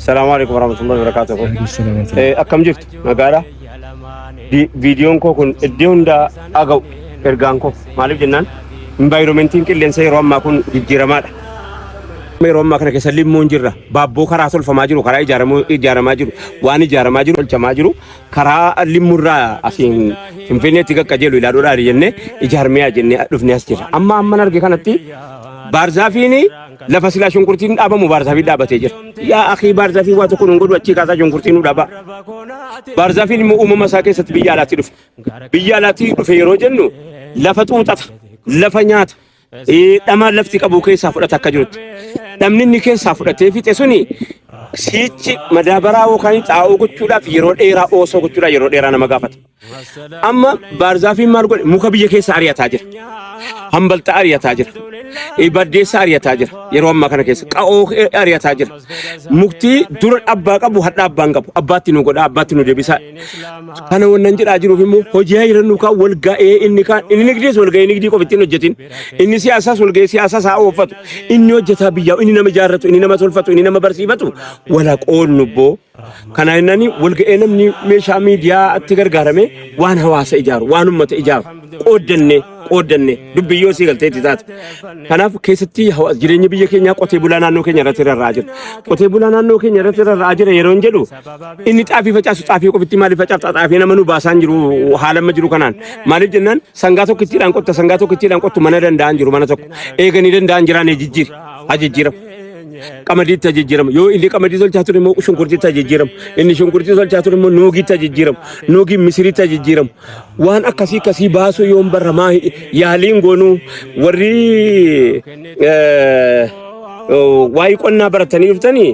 السلام عليكم ورحمة الله وبركاته. أكم جفت مقالة فيديون كو كن الديون دا أجو إرجان كو مالك جنان environmentin كلين سير وما كن جيرمات ميرو ما كنا كسلم مونجرة بابو كرا سول فماجرو كرا إجارة ماجرو واني إجارة ماجرو الجماجرو كرا الليمورا أسين فيني تيجا كجلو إلى دولار ينّه إجارة ميا جنّه لفني أستير أما نرجع كنتي بارزافيني لفسلا شنكرتين أبا مبارزافي دابا تيجر يا أخي بارزافي واتكون نقول وتشي كذا شنكرتين ودابا بارزافي مساكين ست بيالاتي دف بيالاتي في روجنو لفتوتات لفنيات أما لفتي كابوكي سافرة تكجرت دمني كي سافرة تيفي تسوني سيتش مدابرا وكاني تعاو كتشولا في يرود إيرا أوسو كتشولا يرود إيرا نمغافت أما بارزافي مارغول مكبية كي سارية تاجر همبل تارية تاجر إبادة سارية تاجر يروم ما كان كيس كأو أريا تاجر مكتي دور أبا كابو حتى أبا كابو أباتي نقول أباتي نقول بيسا أنا وننجر أجرو فيمو هجيا يرنوكا والجا إني نقديس والجا إني نقدي كوفتين وجتين إني سياسة والجا سياسة ساعة وفتو إني وجتها بيا إني نما جارتو إني نما سولفتو إني نما برسيفتو ولا قول نبو كان إنني والجا إنني مشى ميديا أتكر غرامي وان هواس إيجار وان أمة إيجار قدني دبي يوسي قلتي تزات أنا كيستي هو جريني بيجي كينيا قطي بولانا نو كينيا رتير الراجل قطي بولانا نو كينيا رتير الراجل يرونجلو إني تعافي فجأة تعافي كوفتي مالي فجأة تعافي نمنو باسان جرو حالا مجرو كنان مالي جنان سانغاتو كتير أنكو منا دان جرو منا تك إيغني دان جراني جيجير أجيجيرم kamadi tajijiram yo ili kamadi sol chatur mo shunkurti tajijiram inni shunkurti sol chatur mo nogi tajijiram nogi misri tajijiram wan akasi kasi baso yom barama yalin gonu wari wai qonna baratani yuftani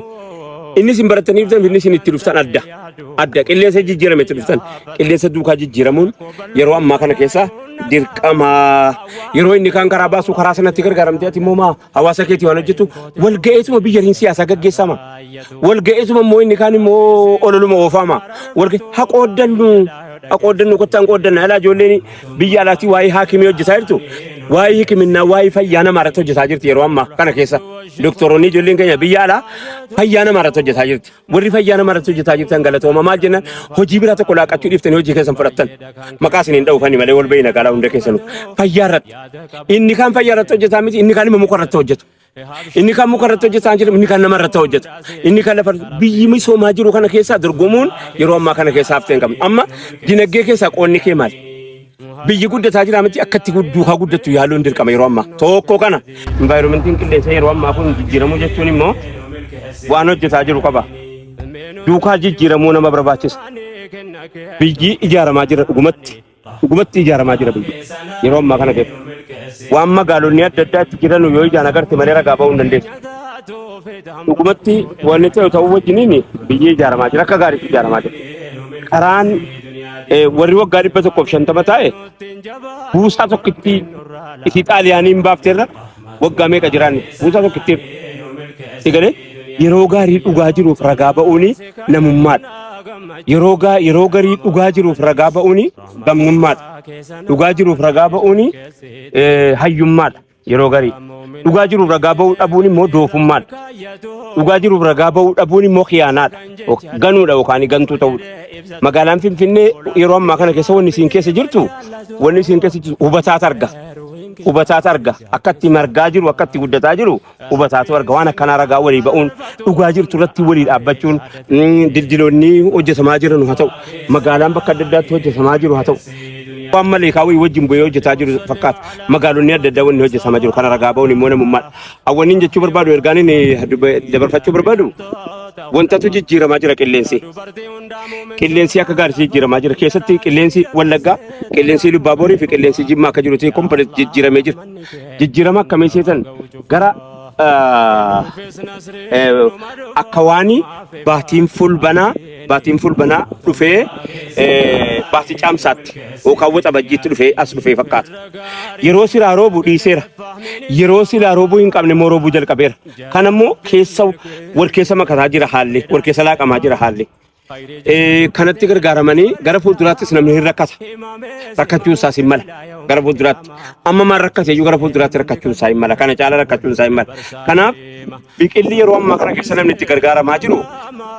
inni sim baratani yuftan inni sin itiruftan adda qillesa jijiram itiruftan qillesa duka jijiramun yero amma kana kesa dirqama yero inni kan karabasu karasanati gargaramte ati moma hawasa keti wanajitu walgaetuma biyarin siyasa gaggesama walgaetuma mo inni kan mo ololuma ofama walga aqoddannu kotan qoddanna ala jolleni biyalati wayi hakimi hojjetairtu wayi hikimina wayi fayyana marato hojjetajirti yero amma kana kesa doktoroni jollen kenya biyala fayyana marato hojjetajirti warri fayyana marato hojjetajirti angalatoma maal jenna hoji birata qolaqachu diftani hoji kesan fudhattan maqasin hin dhawfani malee wal bayna kala hunda kesanu fayyarat inni kan fayyarat hojjetamiti inni kan mukarrat hojjetu inni kan mukarrat hojjetan jiru inni kan namarrat hojjetu inni kan lafar biyyi misoomaa jiru kana keessa dorgomuun yeroo amma kana keessa hafteen qabna amma dinagdee keessa qoonni kee maal biyyi guddataa jira miti akkatti duukaa guddattu yaaluun dirqama yeroo amma tokko kana environmentiin qilleensa yeroo ammaa kun jijjiiramuu jechuun immoo waan hojjetaa jiru qaba duukaa jijjiiramuu nama barbaachisa biyyi ijaaramaa jira dhugumatti ijaaramaa jira biyyi yeroo ammaa kana keessa waan magaalonni adda addaatti jiran yoo ijaan agarte malee ragaa ba'uu hin dandeessu dhugumatti wanni ta'uu wajjiniin biyyi ijaaramaa jira akka gaariitti ijaaramaa jira karaan warri waggaa 150 taa'e buusaa tokkitti isi xaaliyaaniin baafteerra waggaa meeqa jiraanne buusaa tokkitti sigale yeroo gaarii dhugaa jiruuf ragaa ba'uuni namummaadha yeroo gaarii dhugaa jiruuf ragaa ba'uuni gamnummaadha dhugaa jiruuf ragaa ba'uuni hayyummaadha yeroo gaarii dhugaa jiruuf ragaa ba'uu dhabuun immoo doofummaadha dhugaa jiruuf ragaa ba'uu dhabuun immoo khiyaanaadha ganuudha yookaan gantuu ta'uudha magaalaan Finfinnee yeroo ammaa kana keessa wanni siin keessa jirtu hubataatu arga akkatti margaa jiru akkatti guddataa jiru hubataatu arga waan akkanaa ragaa walii ba'uun dhugaa jirtu irratti walii dhaabbachuun dildiloonni hojjetamaa jiran haa ta'u magaalaan bakka adda addaatti hojjetamaa jiru haa ta'u waan malee kaawwii wajjin bu'ee hojjetaa jiru fakkaata magaalonni adda addaa wanni hojjetamaa jiru kana ragaa ba'uun immoo namummaadha awwannin jechuu barbaadu ergaaniin dabarfachuu barbaadu wantatu jijjiiramaa jira qilleensi akka gaariitti jijjiiramaa jira keessatti qilleensi Wallaggaa qilleensi Lubbaaborii fi qilleensi Jimmaa akka jirutti kompleet jijjiiramee jira jijjiirama akkamii seetan gara akka waani baatiin fulbanaa dhufee baatii caamsaatti yookaan waxa bajjiitti dhufee as dhufee fakkaata yeroo silaa roobuu dhiiseera yeroo silaa roobuu hin qabne moo roobuu jalqabeera kanammoo keessa wal keessa makataa jira haalli wal keessa laaqamaa jira haalli kanatti gargaaramanii gara fuulduraattis namni hin rakkata. Rakkachuun isaas hin mala gara fuulduraatti. Amma maan rakkate iyyuu gara fuulduraatti rakkachuun isaa hin mala. Kana caala rakkachuun isaa hin mala. Kanaaf biqilli yeroo ammaa kana keessa namni itti gargaaramaa jiru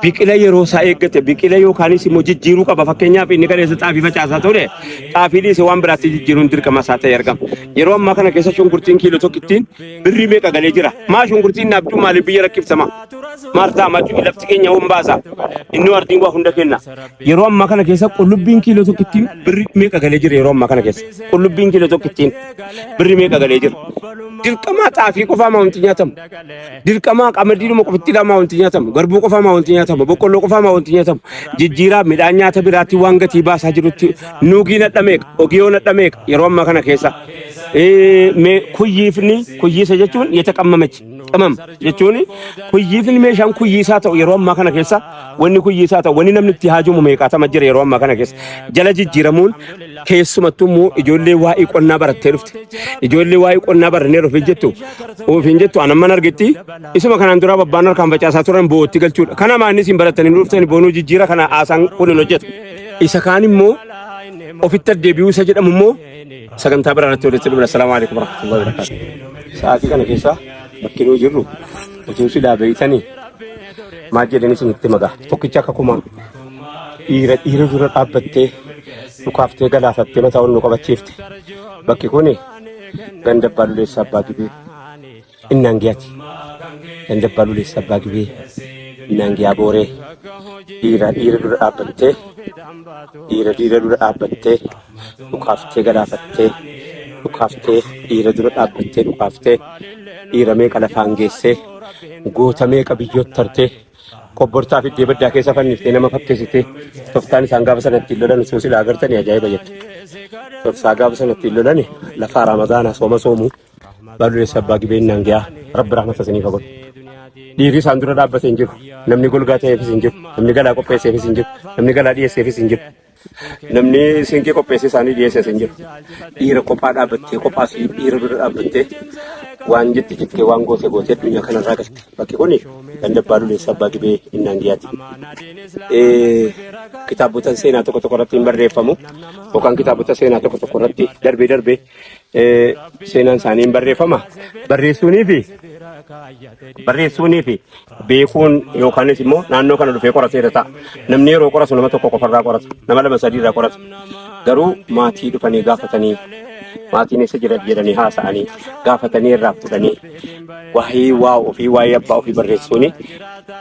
biqila yeroo isaa eeggate biqila yookaanis immoo jijjiiruu qaba. Fakkeenyaaf inni kaleessa xaafii facaasaa ture xaafii dhiisee waan biraatti jijjiiruun dirqama isaa ta'e argama. Yeroo ammaa kana keessa shunkurtiin kiiloo tokkittiin birrii meeqa galee jira? Maa shunkurtiin naabduu maaliif biyya rakkiftama? Maartaa madduu lafti keenya hoon baasa. Inni wardiin waa hunda kenna. Yeroo ammaa kana keessa qullubbiin kiiloo tokkittiin birrii meeqa galee jira? Yeroo ammaa kana keessa qullubbiin kiiloo tokkittiin birrii meeqa galee jira? Dirqamaa xaafii qofaa maa wanti nyaatamu? Dirqamaa qamadiidhuma qofitti lama wanti nyaatamu? Garbuu qofaa maa wanti nyaatamu? Boqqolloo qofaa maa wanti nyaatamu? Jijjiiraa midhaan nyaata biraatti waan gatii baasaa jirutti nuugii nadhameeqa, ogiyoo nadhameeqa yeroo ammaa kana keessa. Kuyyiisa jechuun የተቀመመች ቅመም jechuun kuyyiifni meeshaan kuyyiisaa ta'u yeroo ammaa kana keessa wanni kuyyiisaa ta'u wanni namni itti haajamu meeqaatama jira yeroo ammaa kana keessa jala jijjiiramuun keessumattuu immoo ijoollee waa'ee qonnaa barattee dhufte ijoollee waa'ee qonnaa barannee ofiin jettu anamman argetti isuma kanaan dura babbaan harkaan facaasaa turan bootti galchuudha kana maannis hin baratanii dhuftanii boonuu jijjiira kana haasaan kun hin hojjetu isa kaan immoo ofitti deebi'uu isa jedhamu immoo sagantaa biraatti walitti dhufna. Assalaamu alaikum warahmatullahi wabarakatuh. Sa'aatii kana keessa bakki nuu jirru utuu silaa beeytanii maal jedhanii isinitti magaa tokkicha akka kumaa dhiira dura dhaabbattee dhukaaftee galaafattee mataa ol nu qabachiifte bakki kuni ganda Baaluleessaa Abbaa Gibee Innaangiyaati. Ganda Baaluleessaa Abbaa Gibee Innaangiyaa Booree dhiira dura dhaabbattee dura dhaabbattee dhukaaftee galaafattee dhiira dura dhaabbattee dhukaaftee dhiira meeqa lafaan geessee goota meeqa biyyoota tartee qobbortaa fi deebaddaa keessa fanniftee nama fakkeessitee toftaan isaan gaafa sanatti lolan osoo silaa agartanii ajaa'iba jettu. Toftaa gaafa sanatti lolan lafa ramadaanaa sooma soomuu Baaluleessaa Abbaa Gibee Innaangiyaa rabbi rahmata isiniif haa godhu. Dhiirri isaan dura dhaabbatee hin jiru. Namni golgaa ta'eefis hin jiru. Namni galaa qopheesseefis hin jiru. Namni galaa dhiyeesseefis hin jiru. Namni siinqee qopheessee isaanii dhiyeessees hin jiru. Dhiira kophaa dhaabbattee kophaas dhiira dura dhaabbattee waan jettee waan gootee addunyaa kanarraa galte. Bakki kuni ganda Baaluleessaa Abbaa Gibee Innaangiyaati. Kitaabota seenaa tokko tokko irratti hin barreeffamu yookaan kitaabota seenaa tokko tokko irratti darbee seenaan isaanii hin barreeffama. Barreessuunii fi beekuun yookaanis immoo naannoo kana dhufee qorateera ta'a. Namni yeroo qoratu nama tokko qofarraa qorata. Nama lama sadiirraa qorata. Garuu maatii dhufanii gaafatanii maatiin eessa jira jedhanii haasa'anii gaafatanii irraa fudhanii waa ofii waa'ee abbaa ofii barreessuuni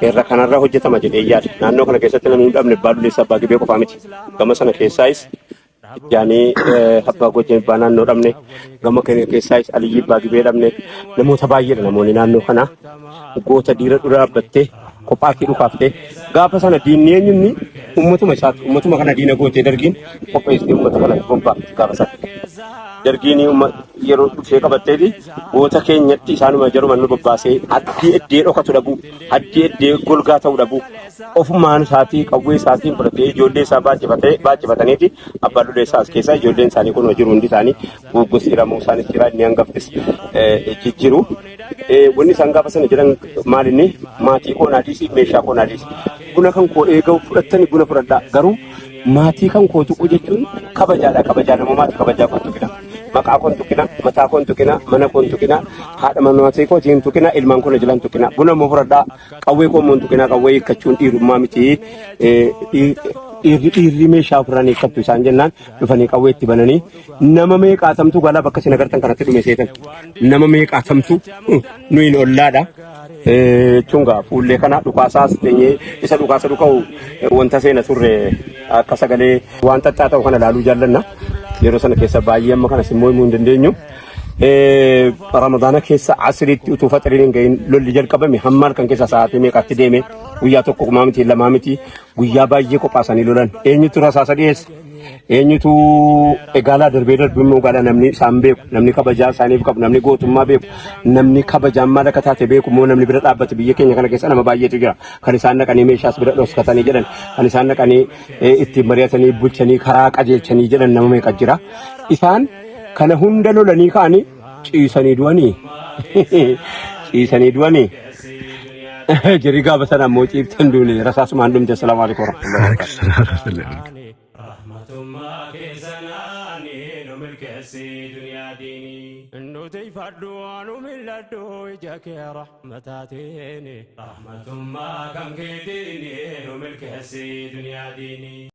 irra kanarra hojjetama jedhee yaada. Naannoo kana keessatti namni hin dhabne Baaluleessaa Abbaa Gibee qofaa miti. Gama sana keessaayis yaani abbaa Goojeen Abbaa naannoo dhabne gama kana keessaayis Aliyyii Abbaa Gibee dhabne namoota baay'eedha namoonni naannoo kana goota dhiira dura dhaabbattee kophaa fi dhukaaftee gaafa sana diinni eenyumni ummatuma kana diina gootee dargiin qopheessitee ummata kana bobbaafte gaafa sana. Dargiin yeroo dhufee qabatteeti goota keenyatti isaanuma jaruma nu bobbaasee addii eddee dhokatu dhabu addii eddee golgaa ta'u dhabu ofumaan isaatii qawwee isaatiin fudhatee ijoollee isaa baay'ifataniiti abbaa Baaluleessaa as keessa ijoolleen isaanii kun jiru hundi isaanii goggosii ramuu isaanis jira inni hangaftis jijjiiru. Wanni isaan gaafa sana jedhan maalinni maatii qoonaadhiisi meeshaa qoonaadhiisi buna kan koo eegau fudhattanii buna fudhadhaa garuu maatii kan koo tuqu jechuun kabajaadha kabajaa namummaati kabajaa kun tuqina maqaa kun tuqina mataa kun tuqina mana kun tuqina haadha manaatii kootiin tuqina ilmaan kun jilan tuqina buna moo fudhadhaa qawwee koo moo tuqina qawwee hiikkachuun dhiirummaa miti dhiirri meeshaa ofirraan hiikkattu isaan jennaan dhufanii qawwee itti bananii nama meeqaatamtu galaa bakka isin agartan kanatti dhume seetan nama meeqaatamtu nuyin ollaadha. Chunga fuullee kana dhukaasaas teenyee isa dhukaasa dhuka'u wanta seena turre akka sagalee waan xaxxaa ta'u kana ilaaluu jaallanna. Yeroo sana keessa baay'ee amma kanas immoo himuu hin dandeenyu. Ramadaana keessa asiriitti utuu faxiriin hin gahin lolli jalqabame hammaan kan keessa sa'aatii meeqatti deeme guyyaa tokko kumaa miti lamaa miti guyyaa baay'ee qophaasanii lolan eenyutu rasaasa dhiyeesse eenyutu egaalaa darbee immoo gaala namni isaan beeku namni kabajaa isaaniif qabu namni gootummaa beeku namni kabajaan maal akka taate beeku immoo namni bira dhaabbate biyya keenya kana keessa nama baay'eetu jira kan isaan dhaqanii meeshaas bira dhoskatanii jedhan kan isaan dhaqanii ittiin mari'atanii bulchanii karaa qajeelchanii jedhan nama meeqa jira isaan kana hunda lolanii ka'anii ciisanii du'anii جري قابة أنا موتي بتندوني رصاص ما عندهم. السلام عليكم ورحمة الله وبركاته. رحمة ما كيسناني نملك سي دنيا ديني إنه تيفردو عنو من لدو إجاك يا رحمتاتيني رحمة ما كان كيديني نملك سي دنيا ديني